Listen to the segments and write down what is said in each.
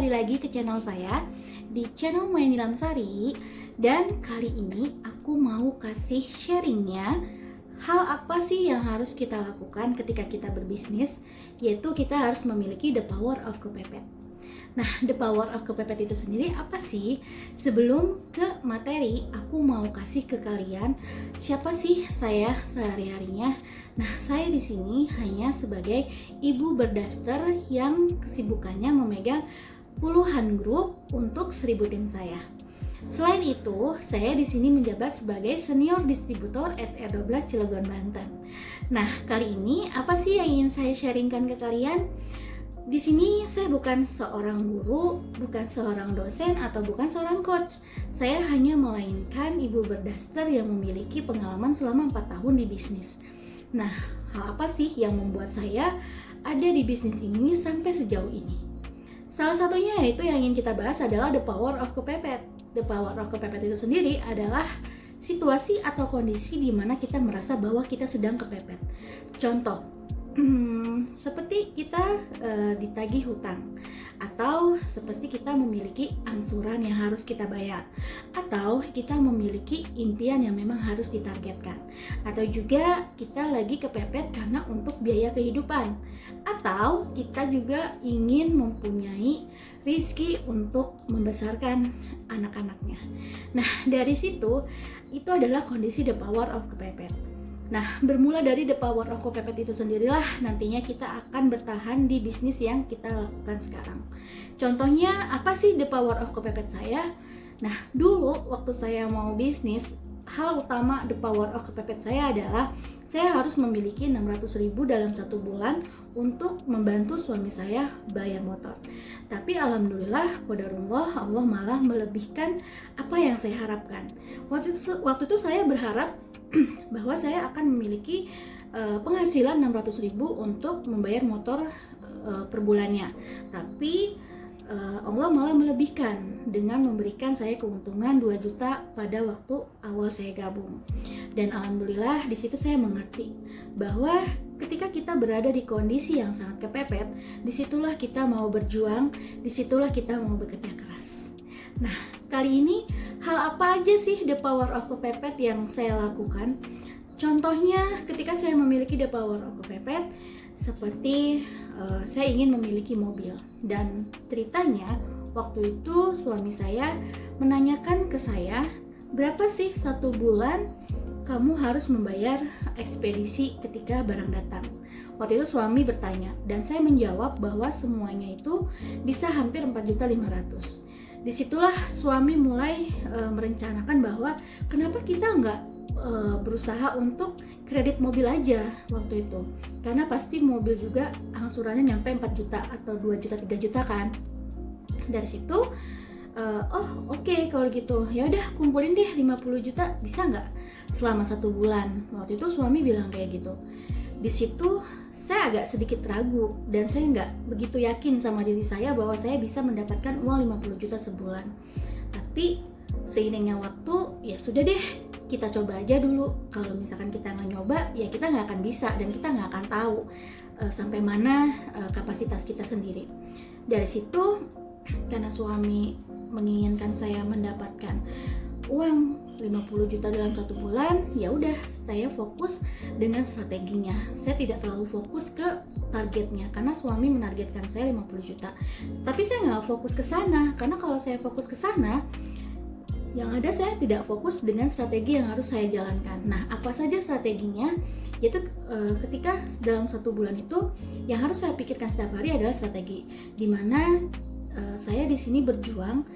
kembali lagi ke channel saya, di channel Mayani Lamsari. Dan kali ini aku mau kasih sharingnya, hal apa sih yang harus kita lakukan ketika kita berbisnis, yaitu kita harus memiliki the power of kepepet. Nah, the power of kepepet itu sendiri apa sih? Sebelum ke materi, aku mau kasih ke kalian siapa sih saya sehari-harinya. Nah, saya di sini hanya sebagai ibu berdaster yang kesibukannya memegang puluhan grup untuk 1000 tim saya. Selain itu, saya di sini menjabat sebagai senior distributor SR12 Cilegon, Banten. Nah, kali ini apa sih yang ingin saya sharingkan ke kalian? Di sini saya bukan seorang guru, bukan seorang dosen, atau bukan seorang coach. Saya hanya melainkan ibu berdaster yang memiliki pengalaman selama 4 tahun di bisnis. Nah, hal apa sih yang membuat saya ada di bisnis ini sampai sejauh ini? Salah satunya yaitu yang ingin kita bahas adalah the power of kepepet. The power of kepepet itu sendiri adalah situasi atau kondisi di mana kita merasa bahwa kita sedang kepepet. Contoh, seperti kita ditagih hutang, atau seperti kita memiliki angsuran yang harus kita bayar, atau kita memiliki impian yang memang harus ditargetkan, atau juga kita lagi kepepet karena untuk biaya kehidupan, atau kita juga ingin mempunyai rezeki untuk membesarkan anak-anaknya. Nah, dari situ itu adalah kondisi the power of kepepet. Nah, bermula dari the power of kepepet itu sendirilah nantinya kita akan bertahan di bisnis yang kita lakukan sekarang. Contohnya, apa sih the power of kepepet saya? Nah, dulu waktu saya mau bisnis, hal utama the power of kepepet saya adalah saya harus memiliki 600.000 dalam 1 bulan untuk membantu suami saya bayar motor. Tapi alhamdulillah, qadarullah, Allah malah melebihkan apa yang saya harapkan. Waktu itu saya berharap bahwa saya akan memiliki penghasilan 600.000 untuk membayar motor per bulannya. Tapi Allah malah melebihkan dengan memberikan saya keuntungan 2 juta pada waktu awal saya gabung. Dan alhamdulillah di situ saya mengerti bahwa ketika kita berada di kondisi yang sangat kepepet, disitulah kita mau berjuang, disitulah kita mau bekerja keras. Nah, kali ini hal apa aja sih the power of kepepet yang saya lakukan? Contohnya ketika saya memiliki the power of kepepet, seperti saya ingin memiliki mobil. Dan ceritanya waktu itu suami saya menanyakan ke saya, berapa sih 1 bulan kamu harus membayar ekspedisi ketika barang datang? Waktu itu suami bertanya dan saya menjawab bahwa semuanya itu bisa hampir 4.500.000. Disitulah suami mulai merencanakan bahwa kenapa kita nggak berusaha untuk kredit mobil aja waktu itu, karena pasti mobil juga angsurannya nyampe 4 juta atau 2 juta 3 juta kan. Dari situ oke, kalau gitu ya udah kumpulin deh 50 juta, bisa nggak selama 1 bulan. Waktu itu suami bilang kayak gitu. Di situ saya agak sedikit ragu dan saya nggak begitu yakin sama diri saya bahwa saya bisa mendapatkan uang 50 juta sebulan. Tapi seiringnya waktu, ya sudah deh, kita coba aja dulu. Kalau misalkan kita nggak nyoba, ya kita nggak akan bisa dan kita nggak akan tahu sampai mana kapasitas kita sendiri. Dari situ, karena suami menginginkan saya mendapatkan uang 50 juta dalam 1 bulan, ya udah saya fokus dengan strateginya. Saya tidak terlalu fokus ke targetnya karena suami menargetkan saya 50 juta. Tapi saya nggak fokus ke sana, karena kalau saya fokus ke sana, yang ada saya tidak fokus dengan strategi yang harus saya jalankan. Nah, apa saja strateginya? Yaitu ketika dalam 1 bulan itu yang harus saya pikirkan setiap hari adalah strategi. Dimana saya di sini berjuang.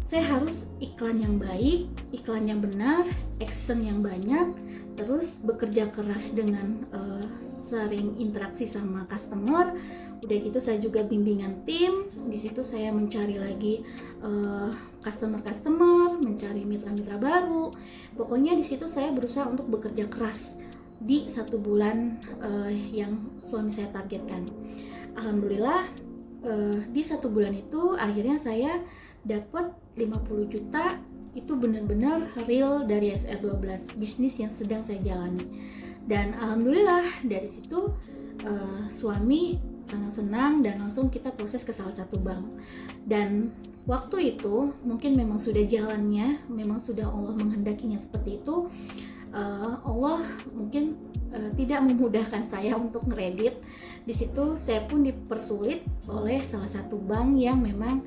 Saya harus iklan yang baik, iklan yang benar, action yang banyak, terus bekerja keras dengan sering interaksi sama customer. Udah gitu saya juga bimbingan tim. Di situ saya mencari lagi customer, mencari mitra-mitra baru. Pokoknya di situ saya berusaha untuk bekerja keras di 1 bulan yang suami saya targetkan. Alhamdulillah di 1 bulan itu akhirnya saya dapat 50 juta. Itu benar-benar real dari SR12, bisnis yang sedang saya jalani. Dan alhamdulillah dari situ suami sangat senang dan langsung kita proses ke salah satu bank. Dan waktu itu mungkin memang sudah jalannya, memang sudah Allah menghendakinya seperti itu. Allah mungkin tidak memudahkan saya untuk ngeredit. Di situ saya pun dipersulit oleh salah satu bank yang memang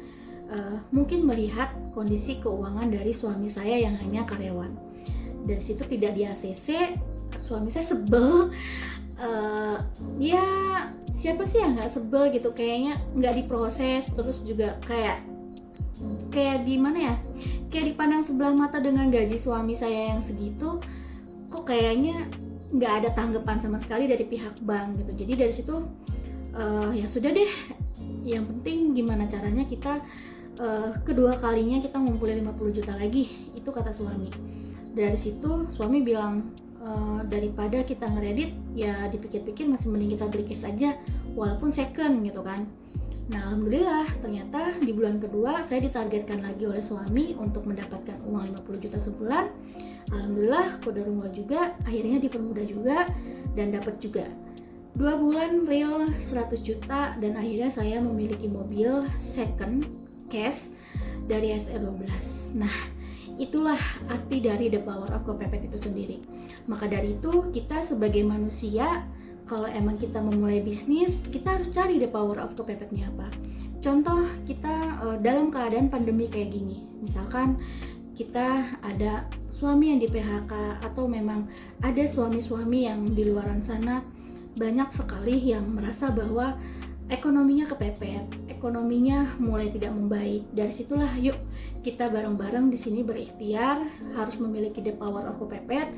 mungkin melihat kondisi keuangan dari suami saya yang hanya karyawan. Dari situ tidak di ACC, suami saya sebel. Ya siapa sih yang nggak sebel gitu, kayaknya nggak diproses, terus juga kayak di mana ya, kayak dipandang sebelah mata dengan gaji suami saya yang segitu, kok kayaknya nggak ada tanggapan sama sekali dari pihak bank gitu. Jadi dari situ ya sudah deh, yang penting gimana caranya kita kedua kalinya kita ngumpulin 50 juta lagi, itu kata suami. Dari situ suami bilang daripada kita ngeredit, ya dipikir-pikir masih mending kita beli cash aja walaupun second gitu kan. Nah alhamdulillah ternyata di bulan kedua saya ditargetkan lagi oleh suami untuk mendapatkan uang 50 juta sebulan. Alhamdulillah qadarullah juga, akhirnya dipermudah juga dan dapat juga 2 bulan real 100 juta dan akhirnya saya memiliki mobil second cash dari SR12. Nah itulah arti dari the power of kepepet itu sendiri. Maka dari itu kita sebagai manusia, kalau emang kita memulai bisnis, kita harus cari the power of kepepetnya apa. Contoh kita dalam keadaan pandemi kayak gini, misalkan kita ada suami yang di PHK, atau memang ada suami-suami yang di luaran sana banyak sekali yang merasa bahwa ekonominya kepepet, ekonominya mulai tidak membaik. Dari situlah yuk kita bareng-bareng di sini berikhtiar harus memiliki the power of kepepet.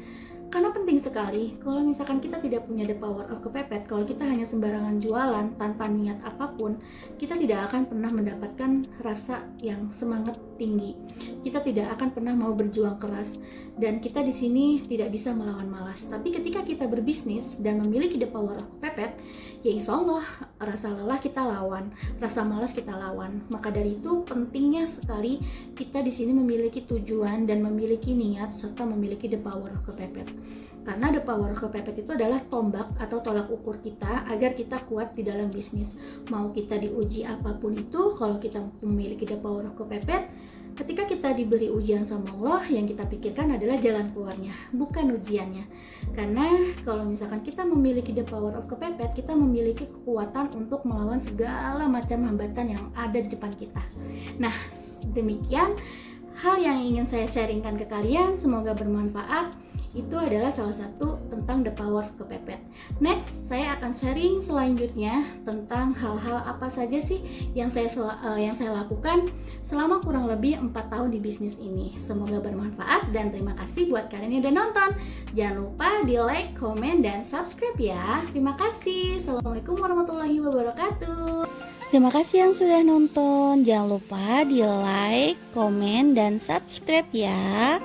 Karena penting sekali, kalau misalkan kita tidak punya the power of kepepet, kalau kita hanya sembarangan jualan tanpa niat apapun, kita tidak akan pernah mendapatkan rasa yang semangat tinggi. Kita tidak akan pernah mau berjuang keras, dan kita di sini tidak bisa melawan malas. Tapi ketika kita berbisnis dan memiliki the power of kepepet, ya insya Allah rasa lelah kita lawan, rasa malas kita lawan. Maka dari itu pentingnya sekali kita di sini memiliki tujuan dan memiliki niat serta memiliki the power of kepepet. Karena the power of kepepet itu adalah tombak atau tolak ukur kita agar kita kuat di dalam bisnis. Mau kita diuji apapun itu, kalau kita memiliki the power of kepepet, ketika kita diberi ujian sama Allah, yang kita pikirkan adalah jalan keluarnya, bukan ujiannya. Karena kalau misalkan kita memiliki the power of kepepet, kita memiliki kekuatan untuk melawan segala macam hambatan yang ada di depan kita. Nah, demikian hal yang ingin saya sharingkan ke kalian, semoga bermanfaat. Itu adalah salah satu tentang the power kepepet. Next, saya akan sharing selanjutnya tentang hal-hal apa saja sih yang saya lakukan selama kurang lebih 4 tahun di bisnis ini. Semoga bermanfaat dan terima kasih buat kalian yang udah nonton. Jangan lupa di like, komen, dan subscribe ya. Terima kasih. Assalamualaikum warahmatullahi wabarakatuh. Terima kasih yang sudah nonton. Jangan lupa di like, komen, dan subscribe ya.